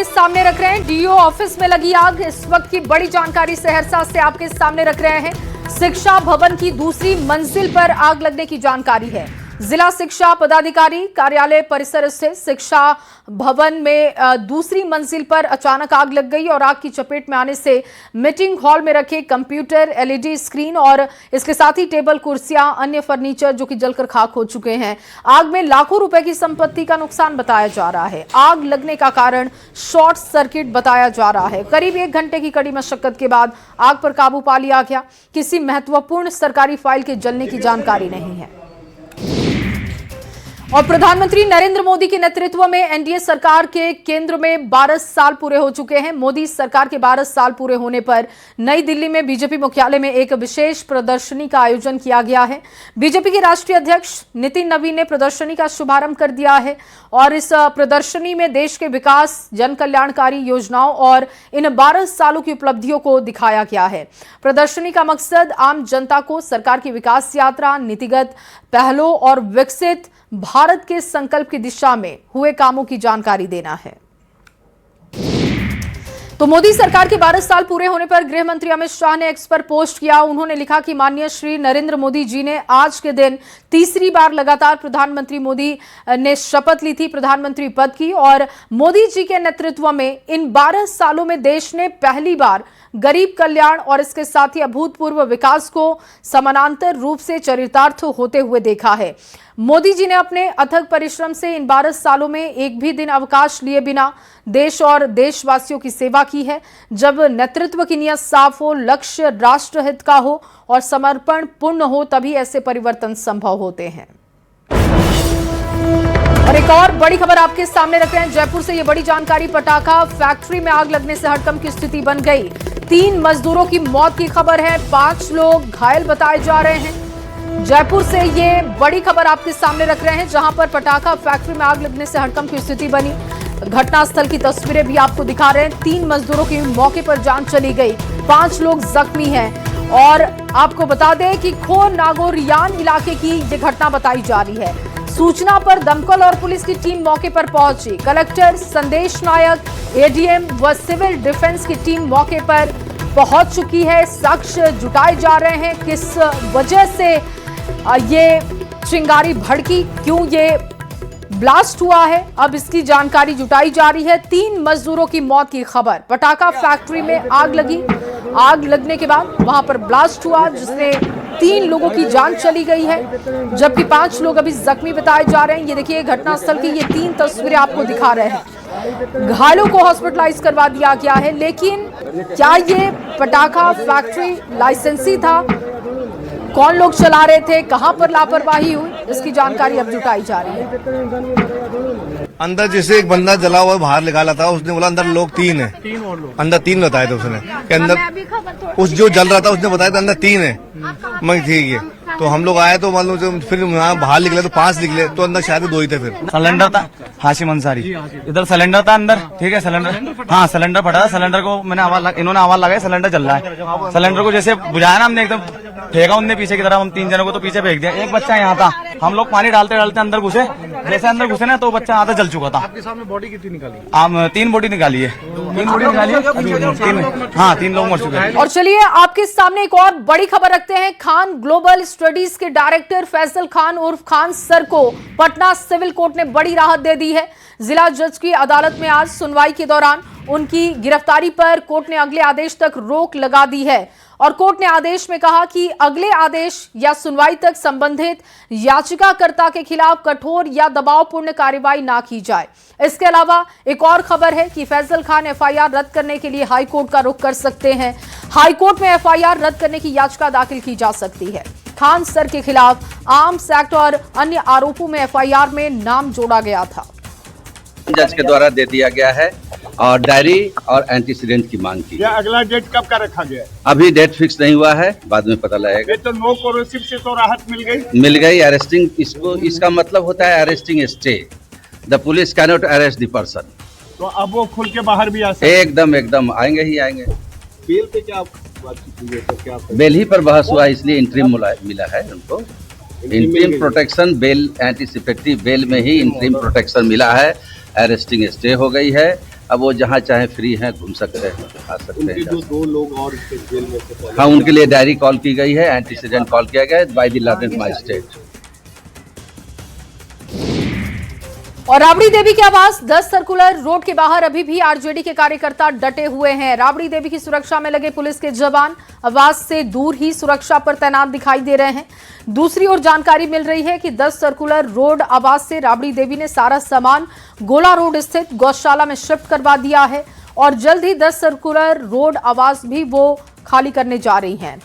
आपके सामने रख रहे हैं। डीओ ऑफिस में लगी आग, इस वक्त की बड़ी जानकारी सहरसा से आपके सामने रख रहे हैं। शिक्षा भवन की दूसरी मंजिल पर आग लगने की जानकारी है। जिला शिक्षा पदाधिकारी कार्यालय परिसर स्थित शिक्षा भवन में दूसरी मंजिल पर अचानक आग लग गई और आग की चपेट में आने से मीटिंग हॉल में रखे कंप्यूटर, एलईडी स्क्रीन और इसके साथ ही टेबल, कुर्सियां, अन्य फर्नीचर जो कि जलकर खाक हो चुके हैं। आग में लाखों रुपए की संपत्ति का नुकसान बताया जा रहा है। आग लगने का कारण शॉर्ट सर्किट बताया जा रहा है। करीब 1 घंटे की कड़ी मशक्कत के बाद आग पर काबू पा लिया गया। किसी महत्वपूर्ण सरकारी फाइल के जलने की जानकारी नहीं है। और प्रधानमंत्री नरेंद्र मोदी के नेतृत्व में एनडीए सरकार के केंद्र में 12 साल पूरे हो चुके हैं। मोदी सरकार के 12 साल पूरे होने पर नई दिल्ली में बीजेपी मुख्यालय में एक विशेष प्रदर्शनी का आयोजन किया गया है। बीजेपी के राष्ट्रीय अध्यक्ष नितिन नवीन ने प्रदर्शनी का शुभारंभ कर दिया है और इस प्रदर्शनी में देश के विकास, जन कल्याणकारी योजनाओं और इन 12 सालों की उपलब्धियों को दिखाया गया है। प्रदर्शनी का मकसद आम जनता को सरकार की विकास यात्रा, नीतिगत पहलों और विकसित भारत के संकल्प की दिशा में हुए कामों की जानकारी देना है। तो मोदी सरकार के 12 साल पूरे होने पर गृह मंत्री अमित शाह ने एक्स पर पोस्ट किया। उन्होंने लिखा कि माननीय श्री नरेंद्र मोदी जी ने आज के दिन तीसरी बार लगातार प्रधानमंत्री मोदी ने शपथ ली थी प्रधानमंत्री पद की और मोदी जी के नेतृत्व में इन 12 सालों में देश ने पहली बार गरीब कल्याण और इसके साथ ही अभूतपूर्व विकास को समानांतर रूप से चरितार्थ होते हुए देखा है। मोदी जी ने अपने अथक परिश्रम से इन 12 सालों में एक भी दिन अवकाश लिए बिना देश और देशवासियों की सेवा की है। जब नेतृत्व की नीयत साफ हो, लक्ष्य राष्ट्रहित का हो और समर्पण पूर्ण हो, तभी ऐसे परिवर्तन संभव होते हैं। और एक और बड़ी खबर आपके सामने रख रहे हैं। जयपुर से ये बड़ी जानकारी, पटाखा फैक्ट्री में आग लगने से हड़कंप की स्थिति बन गई। 3 मजदूरों की मौत की खबर है, 5 लोग घायल बताए जा रहे हैं। जयपुर से ये बड़ी खबर आपके सामने रख रहे हैं, जहां पर पटाखा फैक्ट्री में आग लगने से हड़कंप की स्थिति बनी। घटनास्थल की तस्वीरें भी आपको दिखा रहे हैं। 3 मजदूरों की मौके पर जान चली गई, 5 लोग जख्मी हैं। और आपको बता दें कि खो नागोरियान इलाके की ये घटना बताई जा रही है। सूचना पर दमकल और पुलिस की टीम मौके पर पहुंची। कलेक्टर संदेश नायक, एडीएम व सिविल डिफेंस की टीम मौके पर पहुंच चुकी है। साक्ष्य जुटाए जा रहे हैं, किस वजह से ये चिंगारी भड़की, क्यों ये ब्लास्ट हुआ है, अब इसकी जानकारी जुटाई जा रही है। 3 मजदूरों की मौत की खबर। पटाखा फैक्ट्री में आग लगी, आग लगने के बाद वहां पर ब्लास्ट हुआ जिससे 3 लोगों की जान चली गई है, जबकि 5 लोग अभी जख्मी बताए जा रहे हैं। ये देखिए घटनास्थल की ये 3 तस्वीरें आपको दिखा रहे हैं। घायलों को हॉस्पिटलाइज करवा दिया गया है, लेकिन क्या ये पटाखा फैक्ट्री लाइसेंसी था, कौन लोग चला रहे थे, कहां पर लापरवाही हुई, इसकी जानकारी अब जुटाई जा रही है। अंदर जैसे एक बंदा जला हुआ बाहर निकाला था, उसने बोला अंदर लोग 3 है, अंदर 3 बताए थे उसने कि अंदर उस जो जल रहा था उसने बताया था अंदर 3 है। मैं ठीक है, तो हम लोग आए तो मालूम फिर वहाँ बाहर निकले तो 5 निकले, तो अंदर शायद 2 ही थे। फिर सिलेंडर था, हाशिम अंसारी, इधर सिलेंडर था अंदर, ठीक है सिलेंडर, हाँ सिलेंडर फटा था। सिलेंडर को मैंने इन्होंने आवाज लगाई, सिलेंडर जल रहा है। सिलेंडर को जैसे बुझाया ना हमने, एकदम फेंका उनने पीछे की तरफ, हम 3 जनों को तो पीछे फेंक दिया। एक बच्चा यहाँ था, हम लोग पानी डालते डालते अंदर घुसे, जैसे अंदर घुसे ना तो बच्चा आधा जल चुका था। आपके सामने बॉडी कितनी निकाली? 3 बॉडी निकाली है, 3 बॉडी निकाली है, 3 लोग मर चुके हैं। और चलिए आपके सामने एक और बड़ी खबर रखते हैं। खान ग्लोबल स्टडीज के डायरेक्टर फैसल खान उर्फ खान सर को पटना सिविल कोर्ट ने बड़ी राहत दे दी है। जिला जज की अदालत में आज सुनवाई के दौरान उनकी गिरफ्तारी पर कोर्ट ने अगले आदेश तक रोक लगा दी है और कोर्ट ने आदेश में कहा कि अगले आदेश या सुनवाई तक संबंधित याचिकाकर्ता के खिलाफ कठोर या दबावपूर्ण कार्रवाई ना की जाए। इसके अलावा एक और खबर है कि फैसल खान एफआईआर रद्द करने के लिए हाईकोर्ट का रुख कर सकते हैं। हाईकोर्ट में एफआईआर रद्द करने की याचिका दाखिल की जा सकती है। खान सर के खिलाफ आर्म्स एक्ट और अन्य आरोपों में एफआईआर में नाम जोड़ा गया था। जज के द्वारा दे दिया गया है और डायरी और एंटीसीडेंट की मांग की। अगला डेट कब का रखा गया है? अभी डेट फिक्स नहीं हुआ है, बाद में पता लगेगा। ये तो नो कोरोसिव से तो राहत मिल गई। अरेस्टिंग, इसको इसका मतलब होता है arresting stay. The police can not arrest the person. तो अब वो खुल के बाहर भी आ सकते? एकदम आएंगे ही आएंगे। बेल पे क्या बातचीत हुई है, तो क्या बेल ही पर बहस हुआ, इसलिए इंटरिम मिला है उनको। Interim protection bail, anticipatory bail में ही इंटरिम प्रोटेक्शन मिला है। अरेस्टिंग स्टे हो गई है अब वो जहाँ चाहे फ्री हैं, घूम सकते हैं, आ सकते उनके हैं। जो 2 लोग और थे जेल में थे, हाँ, उनके लिए डायरी कॉल की गई है, एंटीसीडेंट कॉल किया गया है बाय द लर्नेड मजिस्ट्रेट। और राबड़ी देवी के आवास 10 सर्कुलर रोड के बाहर अभी भी आरजेडी के कार्यकर्ता डटे हुए हैं। राबड़ी देवी की सुरक्षा में लगे पुलिस के जवान आवास से दूर ही सुरक्षा पर तैनात दिखाई दे रहे हैं। दूसरी ओर जानकारी मिल रही है कि 10 सर्कुलर रोड आवास से राबड़ी देवी ने सारा सामान गोला रोड स्थित गौशाला में शिफ्ट करवा दिया है और जल्द ही 10 सर्कुलर रोड आवास भी वो खाली करने जा रही हैं।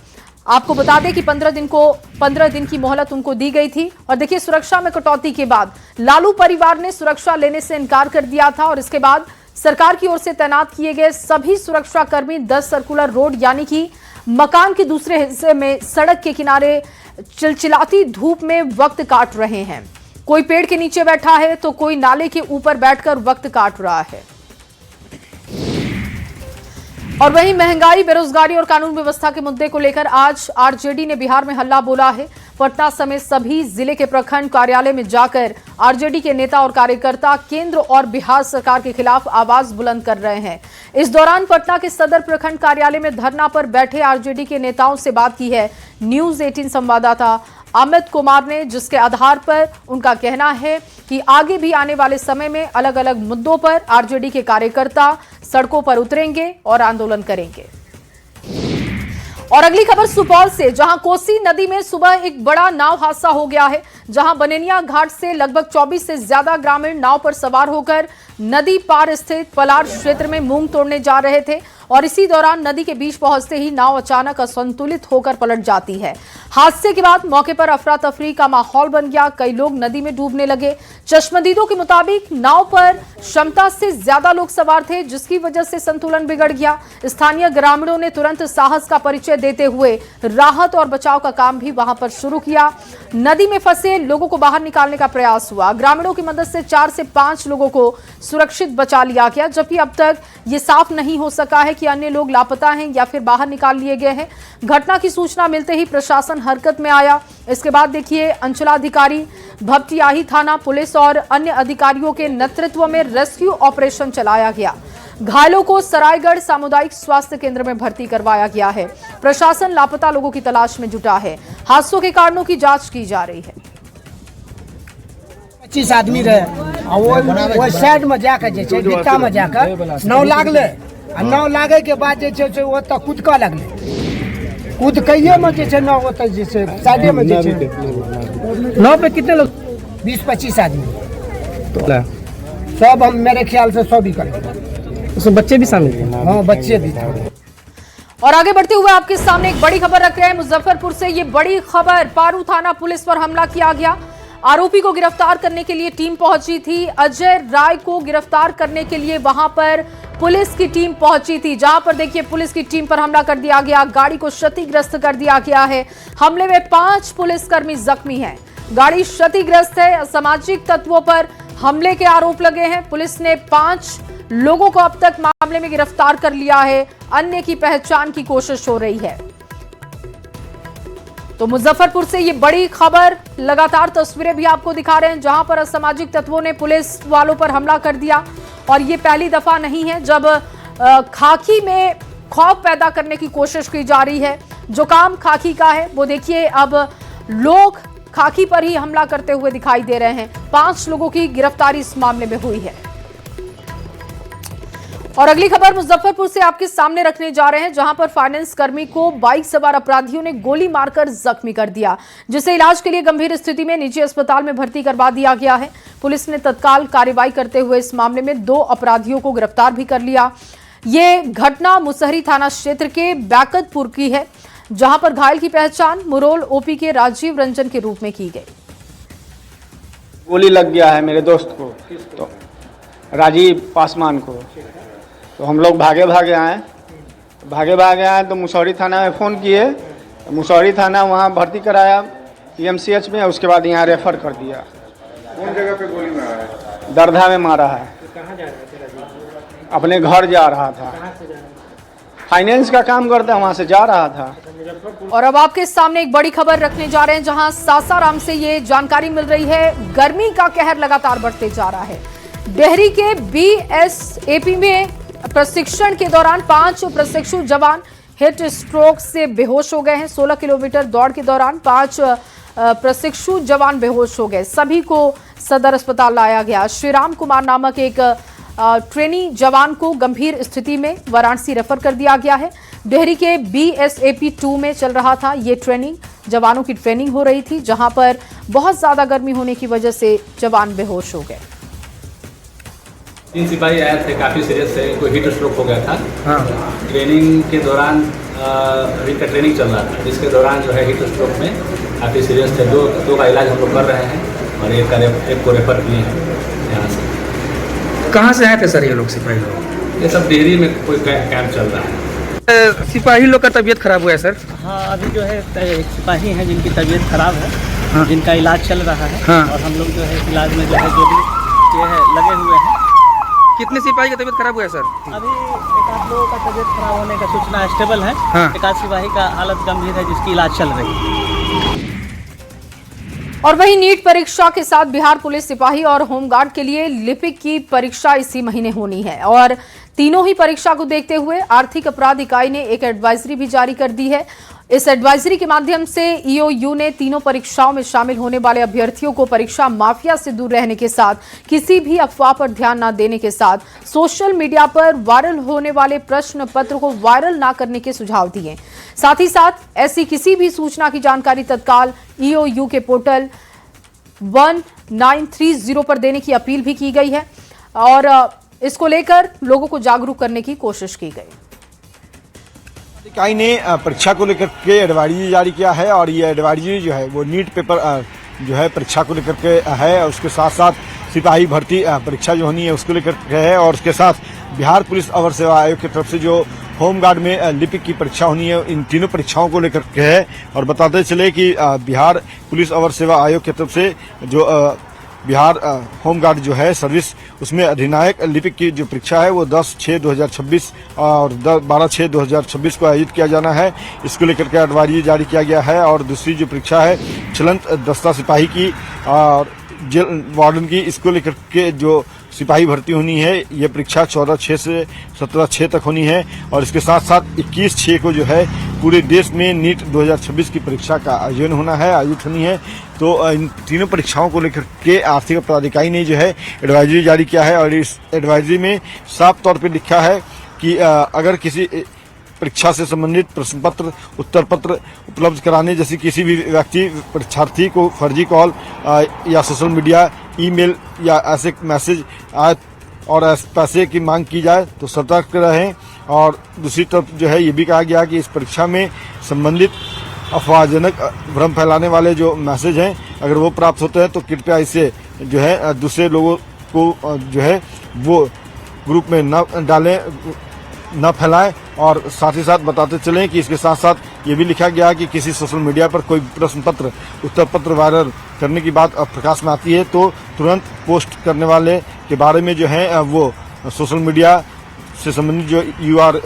आपको बता दें कि 15 दिन की मोहलत उनको दी गई थी। और देखिए, सुरक्षा में कटौती के बाद लालू परिवार ने सुरक्षा लेने से इनकार कर दिया था और इसके बाद सरकार की ओर से तैनात किए गए सभी सुरक्षा कर्मी 10 सर्कुलर रोड यानी कि मकान के दूसरे हिस्से में सड़क के किनारे चिलचिलाती धूप में वक्त काट रहे हैं। कोई पेड़ के नीचे बैठा है तो कोई नाले के ऊपर बैठकर वक्त काट रहा है। और वहीं महंगाई, बेरोजगारी और कानून व्यवस्था के मुद्दे को लेकर आज आरजेडी ने बिहार में हल्ला बोला है। पटना समेत सभी जिले के प्रखंड कार्यालय में जाकर आरजेडी के नेता और कार्यकर्ता केंद्र और बिहार सरकार के खिलाफ आवाज बुलंद कर रहे हैं। इस दौरान पटना के सदर प्रखंड कार्यालय में धरना पर बैठे आरजेडी के नेताओं से बात की है न्यूज 18 संवाददाता अमित कुमार ने, जिसके आधार पर उनका कहना है कि आगे भी आने वाले समय में अलग अलग मुद्दों पर आरजेडी के कार्यकर्ता सड़कों पर उतरेंगे और आंदोलन करेंगे। और अगली खबर सुपौल से, जहां कोसी नदी में सुबह एक बड़ा नाव हादसा हो गया है। जहां बनेनिया घाट से लगभग 24 से ज्यादा ग्रामीण नाव पर सवार होकर नदी पार स्थित पलार क्षेत्र में मूंग तोड़ने जा रहे थे और इसी दौरान नदी के बीच पहुंचते ही नाव अचानक असंतुलित होकर पलट जाती है। हादसे के बाद मौके पर अफरा तफरी का माहौल बन गया, कई लोग नदी में डूबने लगे। चश्मदीदों के मुताबिक नाव पर क्षमता से ज्यादा लोग सवार थे, जिसकी वजह से संतुलन बिगड़ गया। स्थानीय ग्रामीणों ने तुरंत साहस का परिचय देते हुए राहत और बचाव का काम भी वहां पर शुरू किया। नदी में फंसे लोगों को बाहर निकालने का प्रयास हुआ। ग्रामीणों की मदद से 4 से 5 लोगों को सुरक्षित बचा लिया गया, जबकि अब तक ये साफ नहीं हो सका है कि अन्य लोग लापता हैं या फिर बाहर निकाल लिए गए हैं। घटना की सूचना मिलते ही प्रशासन हरकत में आया। इसके बाद देखिए, अंचलाधिकारी, भपटियाही थाना पुलिस और अन्य अधिकारियों के नेतृत्व में रेस्क्यू ऑपरेशन चलाया गया। घायलों को सरायगढ़ सामुदायिक स्वास्थ्य केंद्र में भर्ती करवाया गया है। प्रशासन लापता लोगों की तलाश में जुटा है। हादसों के कारणों की जांच की जा रही है। 25 आदमी रहे, वो साइड में जाकर डिक्का में जाकर नाव लागले। नाव लागे के बाद ओतऽ कूदकऽ लगले, कूद कइये में नाव ओतऽ साइडे में नाव पे कितने लोग? 20-25 आदमी सब, हम मेरे ख्याल से सब ही कर, उसमें बच्चे भी शामिल थे। हाँ, बच्चे भी थे। और आगे बढ़ते हुए आपके सामने एक बड़ी खबर रख रहे हैं मुजफ्फरपुर से। ये बड़ी खबर, पारू थाना पुलिस पर हमला किया गया। आरोपी को गिरफ्तार करने के लिए टीम पहुंची थी। अजय राय को गिरफ्तार करने के लिए वहां पर पुलिस की टीम पहुंची थी, जहां पर देखिए पुलिस की टीम पर हमला कर दिया गया। गाड़ी को क्षतिग्रस्त कर दिया गया है। हमले में 5 पुलिसकर्मी जख्मी हैं। गाड़ी क्षतिग्रस्त है। असामाजिक तत्वों पर हमले के आरोप लगे हैं। पुलिस ने 5 लोगों को अब तक मामले में गिरफ्तार कर लिया है। अन्य की पहचान की कोशिश हो रही है। तो मुजफ्फरपुर से ये बड़ी खबर, लगातार तस्वीरें भी आपको दिखा रहे हैं, जहां पर असामाजिक तत्वों ने पुलिस वालों पर हमला कर दिया। और ये पहली दफा नहीं है जब खाकी में खौफ पैदा करने की कोशिश की जा रही है। जो काम खाकी का है वो देखिए, अब लोग खाकी पर ही हमला करते हुए दिखाई दे रहे हैं। 5 लोगों की गिरफ्तारी इस मामले में हुई है। और अगली खबर मुजफ्फरपुर से आपके सामने रखने जा रहे हैं, जहां पर फाइनेंस कर्मी को बाइक सवार अपराधियों ने गोली मारकर जख्मी कर दिया, जिसे इलाज के लिए गंभीर स्थिति में निजी अस्पताल में भर्ती करवा दिया गया है। पुलिस ने तत्काल कार्रवाई करते हुए इस मामले में 2 अपराधियों को गिरफ्तार भी कर लिया। ये घटना मुसहरी थाना क्षेत्र के बैकतपुर की है, जहां पर घायल की पहचान मुरोल ओपी के राजीव रंजन के रूप में की गई। गोली लग गया है मेरे दोस्त को, तो राजीव पासवान को। तो हम लोग भागे आए तो मुसहरी थाना में फ़ोन किए। तो मुसहरी थाना वहाँ भर्ती कराया PMCH में, उसके बाद यहाँ रेफर कर दिया। कौन जगह पे गोली मारा है? दरधा में मारा है। कहाँ जा रहे थे? अपने घर जा रहा था। फाइनेंस का काम करता है, वहाँ से जा रहा था। और अब आपके सामने एक बड़ी खबर रखने जा रहे हैं, जहां सासाराम से ये जानकारी मिल रही है। गर्मी का कहर लगातार बढ़ते जा रहा है। डेहरी के बीएसएपी में प्रशिक्षण के दौरान 5 प्रशिक्षु जवान हिट स्ट्रोक से बेहोश हो गए हैं। 16 किलोमीटर दौड़ के दौरान 5 प्रशिक्षु जवान बेहोश हो गए। सभी को सदर अस्पताल लाया गया। श्रीराम कुमार नामक एक ट्रेनी जवान को गंभीर स्थिति में वाराणसी रेफर कर दिया गया है। डेहरी के बीएसएपी 2 में चल रहा था ये ट्रेनिंग। जवानों की ट्रेनिंग हो रही थी, जहां पर बहुत ज्यादा गर्मी होने की वजह से जवान बेहोश हो गए। 3 सिपाही आए थे, काफ़ी सीरियस थे, कोई हीट स्ट्रोक हो गया था। ट्रेनिंग के दौरान अभी का ट्रेनिंग चल रहा था, जिसके दौरान जो है हीट स्ट्रोक में काफ़ी सीरियस थे। दो का इलाज हम लोग कर रहे हैं और एक को रेफर किए हैं यहाँ से। कहाँ से आए थे सर ये लोग सिपाही लोग? ये सब डेहरी में कोई कैंप चल रहा है। सिपाही लोग का तबीयत खराब हुआ है सर? हाँ, अभी जो है एक सिपाही हैं जिनकी तबीयत खराब है। हाँ। जिनका इलाज चल रहा है। हाँ। और हम लोग जो है इलाज में जो है जो भी ये है लगे हुए हैं। कितने सिपाही का तबीयत खराब हुआ है सर? अभी एक आध लोगों का तबीयत खराब होने का सूचना स्टेबल है। हाँ। एक आध सिपाही का हालत गंभीर है जिसकी इलाज चल रही है। और वहीं नीट परीक्षा के साथ बिहार पुलिस सिपाही और होमगार्ड के लिए लिपिक की परीक्षा इसी महीने होनी है और तीनों ही परीक्षा को देखते हुए आर्थिक अपराध इकाई ने एक एडवाइजरी भी जारी कर दी है। इस एडवाइजरी के माध्यम से ईओयू ने तीनों परीक्षाओं में शामिल होने वाले अभ्यर्थियों को परीक्षा माफिया से दूर रहने के साथ किसी भी अफवाह पर ध्यान न देने के साथ सोशल मीडिया पर वायरल होने वाले प्रश्न पत्र को वायरल न करने के सुझाव दिए। साथ ही साथ ऐसी किसी भी सूचना की जानकारी तत्काल ईओयू के पोर्टल 1930 पर देने की अपील भी की गई है और इसको लेकर लोगों को जागरूक करने की कोशिश की गई। इकाई ने परीक्षा को लेकर के एडवाइजरी जारी किया है और ये एडवाइजरी जो है वो नीट पेपर जो है परीक्षा को लेकर के है और उसके साथ साथ सिपाही भर्ती परीक्षा जो होनी है उसको लेकर के है और उसके साथ बिहार पुलिस अवर सेवा आयोग की तरफ से जो होमगार्ड में लिपिक की परीक्षा होनी है इन तीनों परीक्षाओं को लेकर के है। और बताते चले कि बिहार पुलिस अवर सेवा आयोग की तरफ से जो बिहार होमगार्ड जो है सर्विस उसमें अधिनायक लिपिक की जो परीक्षा है वो 10/6/2026 और 12/6/2026 को आयोजित किया जाना है। इसको लेकर के एडवाइजरी जारी किया गया है। और दूसरी जो परीक्षा है चलंत दस्ता सिपाही की और जेल वार्डन की, इसको लेकर के जो सिपाही भर्ती होनी है ये परीक्षा 14/6 से 17/6 तक होनी है। और इसके साथ साथ 21/6 को जो है पूरे देश में नीट 2026 की परीक्षा का आयोजन होना है, आयोजित होनी है। तो इन तीनों परीक्षाओं को लेकर के आर्थिक अपराध इकाई ने जो है एडवाइजरी जारी किया है और इस एडवाइजरी में साफ तौर पर लिखा है कि अगर किसी परीक्षा से संबंधित प्रश्न पत्र उत्तर पत्र उपलब्ध कराने जैसी किसी भी व्यक्ति परीक्षार्थी को फर्जी कॉल या सोशल मीडिया ईमेल या ऐसे मैसेज आए और पैसे की मांग की जाए तो सतर्क रहें। और दूसरी तरफ जो है ये भी कहा गया कि इस परीक्षा में संबंधित अफवाहजनक भ्रम फैलाने वाले जो मैसेज हैं अगर वो प्राप्त होते हैं तो कृपया इसे जो है दूसरे लोगों को जो है वो ग्रुप में न डालें, न फैलाएं। और साथ ही साथ बताते चलें कि इसके साथ साथ ये भी लिखा गया है कि किसी सोशल मीडिया पर कोई प्रश्न पत्र उत्तर पत्र वायरल करने की बात प्रकाश में आती है तो तुरंत पोस्ट करने वाले के बारे में जो है वो सोशल मीडिया से संबंधित जो UR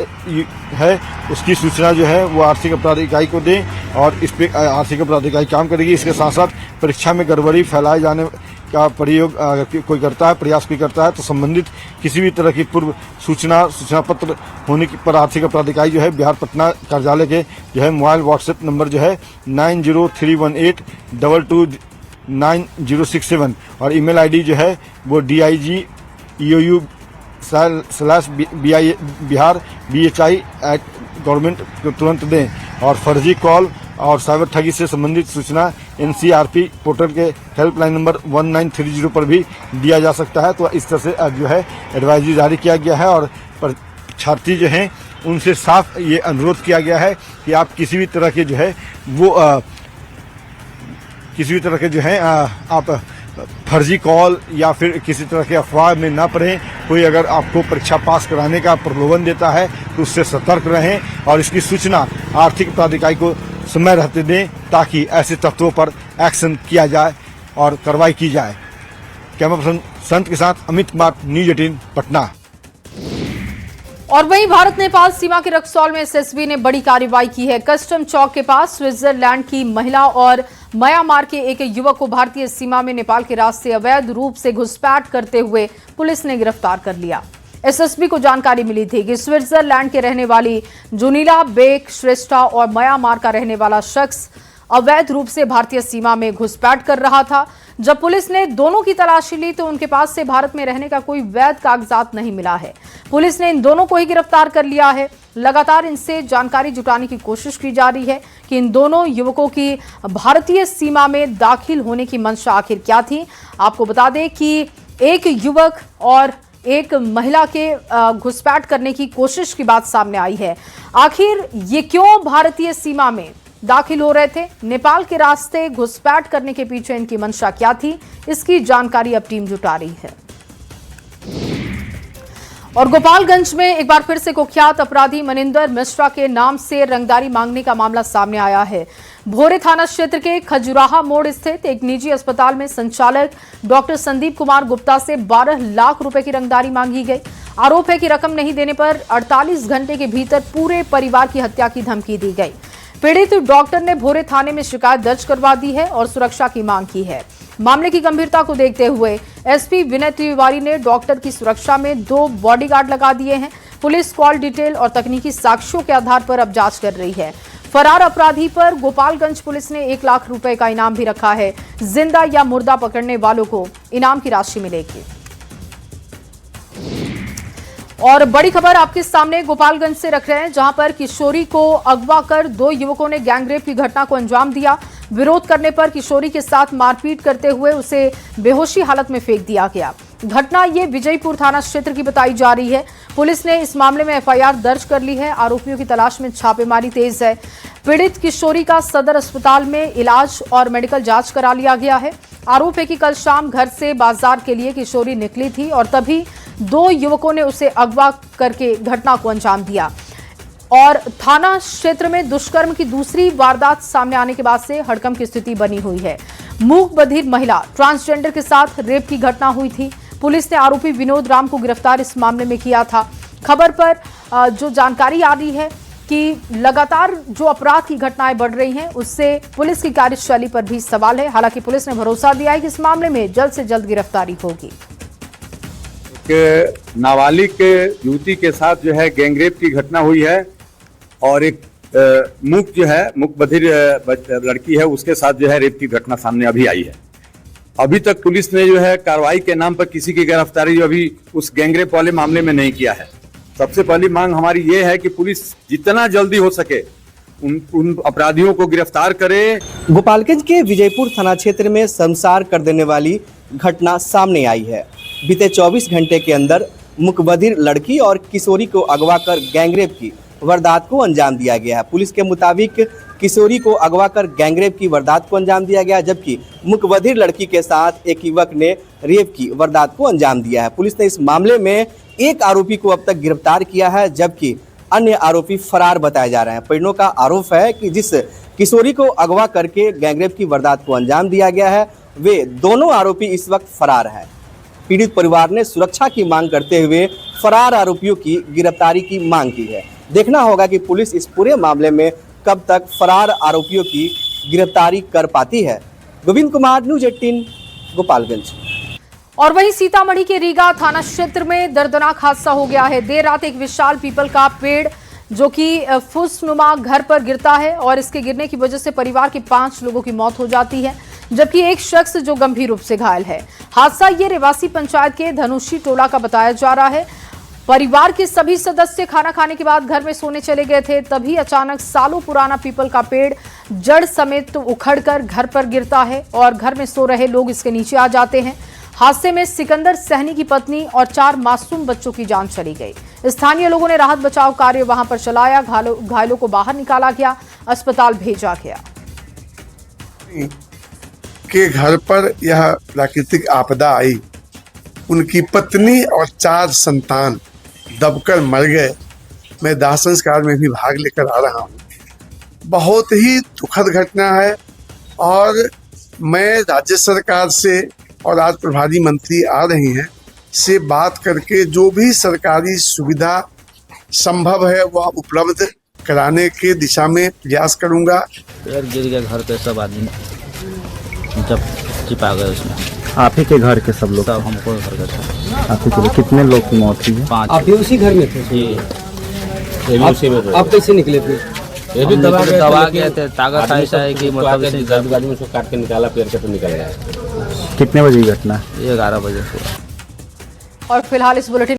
है उसकी सूचना जो है वो आर्थिक अपराध इकाई को दें और इस पे आर्थिक अपराध इकाई काम करेगी। इसके साथ साथ परीक्षा में गड़बड़ी फैलाए जाने का प्रयोग अगर कोई करता है, प्रयास कोई करता है तो संबंधित किसी भी तरह की पूर्व सूचना पत्र होने की पर आर्थिक अपराध इकाई जो है बिहार पटना कार्यालय के जो है मोबाइल व्हाट्सएप नंबर जो है 9031822967 और ईमेल आईडी जो है वो digEOU/BHI@government को तुरंत दें। और फर्जी कॉल और साइबर ठगी से संबंधित सूचना NCRP पोर्टल के हेल्पलाइन नंबर 1930 पर भी दिया जा सकता है। तो इस तरह से जो है एडवाइजरी जारी किया गया है और छात्री जो हैं उनसे साफ ये अनुरोध किया गया है कि आप किसी भी तरह के जो है वो आप फर्जी कॉल या फिर किसी तरह के अफवाह में ना पड़ें। कोई अगर आपको परीक्षा पास कराने का प्रलोभन देता है तो उससे सतर्क रहें और इसकी सूचना आर्थिक अपराध इकाई को समय रहते दें ताकि ऐसे तत्वों पर एक्शन किया जाए और कार्रवाई की जाए। कैमरा पर्सन संत के साथ अमित कुमार, न्यूज़ 18 पटना। और वहीं भारत नेपाल सीमा के रक्सौल में एसएसबी ने बड़ी कार्रवाई की है। कस्टम चौक के पास स्विट्जरलैंड की महिला और म्यांमार के एक युवक को भारतीय सीमा में नेपाल के रास्ते अवैध रूप से घुसपैठ करते हुए पुलिस ने गिरफ्तार कर लिया। एसएसबी को जानकारी मिली थी कि स्विट्जरलैंड के रहने वाली जुनीला बेक श्रेष्ठा और म्यांमार का रहने वाला शख्स अवैध रूप से भारतीय सीमा में घुसपैठ कर रहा था। जब पुलिस ने दोनों की तलाशी ली तो उनके पास से भारत में रहने का कोई वैध कागजात नहीं मिला है। पुलिस ने इन दोनों को ही गिरफ्तार कर लिया है। लगातार इनसे जानकारी जुटाने की कोशिश की जा रही है कि इन दोनों युवकों की भारतीय सीमा में दाखिल होने की मंशा आखिर क्या थी। आपको बता दें कि एक युवक और एक महिला के घुसपैठ करने की कोशिश की बात सामने आई है। आखिर ये क्यों भारतीय सीमा में दाखिल हो रहे थे, नेपाल के रास्ते घुसपैठ करने के पीछे इनकी मंशा क्या थी, इसकी जानकारी अब टीम जुटा रही है। और गोपालगंज में एक बार फिर से कुख्यात अपराधी मनिंदर मिश्रा के नाम से रंगदारी मांगने का मामला सामने आया है। भोरे थाना क्षेत्र के खजुराहा मोड़ स्थित एक निजी अस्पताल में संचालक डॉक्टर संदीप कुमार गुप्ता से 12 लाख रुपए की रंगदारी मांगी गई। आरोप है कि रकम नहीं देने पर 48 घंटे के भीतर पूरे परिवार की हत्या की धमकी दी गई। पीड़ित डॉक्टर ने भोरे थाने में शिकायत दर्ज करवा दी है और सुरक्षा की मांग की है। मामले की गंभीरता को देखते हुए एसपी विनय तिवारी ने डॉक्टर की सुरक्षा में 2 बॉडीगार्ड लगा दिए हैं। पुलिस कॉल डिटेल और तकनीकी साक्ष्यों के आधार पर अब जांच कर रही है। फरार अपराधी पर गोपालगंज पुलिस ने 1 लाख रुपए का इनाम भी रखा है। जिंदा या मुर्दा पकड़ने वालों को इनाम की राशि मिलेगी। और बड़ी खबर आपके सामने गोपालगंज से रख रहे हैं, जहां पर किशोरी को अगवा कर 2 युवकों ने गैंगरेप की घटना को अंजाम दिया। विरोध करने पर किशोरी के साथ मारपीट करते हुए उसे बेहोशी हालत में फेंक दिया गया। घटना ये विजयपुर थाना क्षेत्र की बताई जा रही है। पुलिस ने इस मामले में एफआईआर दर्ज कर ली है। आरोपियों की तलाश में छापेमारी तेज है। पीड़ित किशोरी का सदर अस्पताल में इलाज और मेडिकल जांच करा लिया गया है। आरोप है कि कल शाम घर से बाजार के लिए किशोरी निकली थी और तभी 2 युवकों ने उसे अगवा करके घटना को अंजाम दिया। और थाना क्षेत्र में दुष्कर्म की दूसरी वारदात सामने आने के बाद से हड़कंप की स्थिति बनी हुई है। मूक बधिर महिला ट्रांसजेंडर के साथ रेप की घटना हुई थी। पुलिस ने आरोपी विनोद राम को गिरफ्तार इस मामले में किया था। खबर पर जो जानकारी आ रही है कि लगातार जो अपराध की घटनाएं बढ़ रही हैं, उससे पुलिस की कार्यशैली पर भी सवाल है। हालांकि पुलिस ने भरोसा दिया है कि इस मामले में जल्द से जल्द गिरफ्तारी होगी। नाबालिग युवती के साथ जो है गैंगरेप की घटना हुई है और एक मूक बधिर लड़की है, उसके साथ जो है रेप की घटना सामने अभी आई है। अभी तक पुलिस ने जो है कार्रवाई के नाम पर किसी की गिरफ्तारी जो अभी उस गैंगरेप वाले मामले में नहीं किया है। सबसे पहली मांग हमारी ये है कि पुलिस जितना जल्दी हो सके उन अपराधियों को गिरफ्तार करे। गोपालगंज के विजयपुर थाना क्षेत्र में शर्मसार कर देने वाली घटना सामने आई है। बीते 24 घंटे के अंदर मुकबधिर लड़की और किशोरी को अगवा कर गैंगरेप की वारदात को अंजाम दिया गया है। पुलिस के मुताबिक किशोरी को अगवा कर गैंगरेप की वारदात को अंजाम दिया गया, जबकि मुकबधिर लड़की के साथ एक युवक ने रेप की वारदात को अंजाम दिया है। पुलिस ने इस मामले में एक आरोपी को अब तक गिरफ्तार किया है, जबकि अन्य आरोपी फरार बताए जा रहे हैं। परिजनों का आरोप है कि जिस किशोरी को अगवा करके गैंगरेप की वारदात को अंजाम दिया गया है, वे दोनों आरोपी इस वक्त फरार है। पीड़ित परिवार ने सुरक्षा की मांग करते हुए फरार आरोपियों की गिरफ्तारी की मांग की है। देखना होगा कि पुलिस इस पूरे मामले में कब तक फरार आरोपियों की गिरफ्तारी कर पाती है। गोविंद कुमार, न्यूज़ 18, गोपालगंज। और वहीं सीतामढ़ी के रीगा थाना क्षेत्र में दर्दनाक हादसा हो गया है। देर रात एक विशाल पीपल का पेड़ जो कि फुसनुमा घर पर गिरता है और इसके गिरने की वजह से परिवार के 5 लोगों की मौत हो जाती है, जबकि एक शख्स जो गंभीर रूप से घायल है। हादसा ये रेवासी पंचायत के धनुषी टोला का बताया जा रहा है। परिवार के सभी सदस्य खाना खाने के बाद घर में सोने चले गए थे, तभी अचानक सालों पुराना पीपल का पेड़ जड़ समेत उखड़कर घर पर गिरता है और घर में सो रहे लोग इसके नीचे आ जाते हैं। हादसे में सिकंदर सहनी की पत्नी और 4 मासूम बच्चों की जान चली गई। स्थानीय लोगों ने राहत बचाव कार्य वहां पर चलाया। घायलों को बाहर निकाला गया, अस्पताल भेजा गया। के घर पर यह प्राकृतिक आपदा आई, उनकी पत्नी और 4 संतान दबकर मर गए। मैं दाह संस्कार में भी भाग लेकर आ रहा हूँ। बहुत ही दुखद घटना है और मैं राज्य सरकार से और आज प्रभारी मंत्री आ रही हैं से बात करके जो भी सरकारी सुविधा संभव है वह उपलब्ध कराने के दिशा में प्रयास करूंगा। पेड़ गिर गया घर पे, सब आदमी जब चिपा गए उसमें। आप ही के घर के सब लोग? सब हमको घर का था। आप ही के कितने लोग की मौत हुई है? 5। आप भी उसी घर में थे? जी, ये भी उसी में थे। आप कैसे निकले थे? ये भी दबा गए थे। ताकत ऐसा है कि मतलब इसे जल्दबाजी में उसको काट के निकाला, पेड़ के तो निकल गया। कितने बजे की घटना? 11 बजे से। और फिलहाल इस बुलेटिन